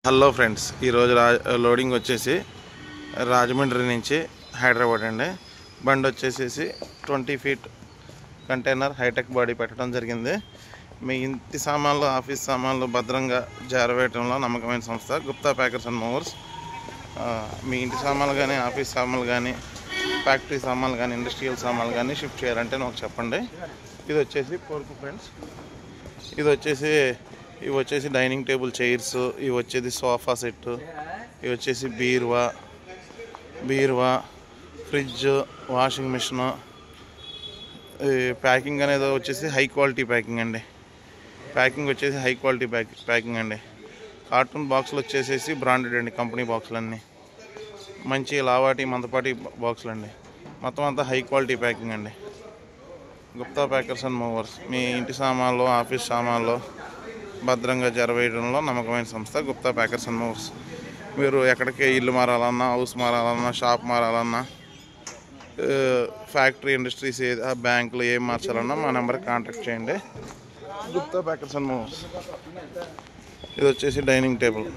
Hello friends, ఈరోజు loading వచ్చేసి రాజమండ్రి నుంచి హైదరాబాద్ అండి. బండి వచ్చేసి 20 ఫీట్ కంటైనర్ హైటెక్ బాడీ పెట్టడం జరిగింది. మీ ఇంటి సామాన్లు, ఆఫీస్ సామాన్లు భద్రంగా జారవేయడంలో నమ్మకమైన సంస్థ గుప్తా ప్యాకర్స్ అండ్ మూవర్స్. మీ ఇంటి సామాన్లు కానీ, ఆఫీస్ సామాన్లు కానీ, ఫ్యాక్టరీ సామాన్లు కానీ, ఇండస్ట్రియల్ సామాన్లు కానీ షిఫ్ట్ చేయాలంటే నాకు చెప్పండి. ఇది వచ్చేసి పోర్కు ఫ్రెండ్స్. ఇవి వచ్చేసి డైనింగ్ టేబుల్ చైర్స్, ఇవి వచ్చేది సోఫా సెట్, ఇవి వచ్చేసి బీరువా, ఫ్రిడ్జ్, వాషింగ్ మిషన్. ప్యాకింగ్ అనేది వచ్చేసి హై క్వాలిటీ ప్యాకింగ్ అండి. ప్యాకింగ్ అండి. కార్టూన్ బాక్సులు వచ్చేసి బ్రాండెడ్ అండి, కంపెనీ బాక్సులు అన్నీ మంచి లావాటి మందపాటి బాక్సులు అండి. మొత్తం అంతా హై క్వాలిటీ ప్యాకింగ్ అండి. Gupta packers and movers. మీ ఇంటి సామాన్లు, ఆఫీస్ సామాన్లు భద్రంగా జరవేయడంలో నమ్మకమైన సంస్థ గుప్తా ప్యాకర్స్ అండ్ మూవర్స్. మీరు ఎక్కడికి ఇల్లు మారాలన్నా, హౌస్ మారాలన్నా, షాప్ మారాలన్నా, ఫ్యాక్టరీ, ఇండస్ట్రీస్, బ్యాంకులు ఏం మార్చాలన్నా మా నెంబర్కి కాంటాక్ట్ చేయండి. Gupta packers and movers. ఇది వచ్చేసి డైనింగ్ టేబుల్.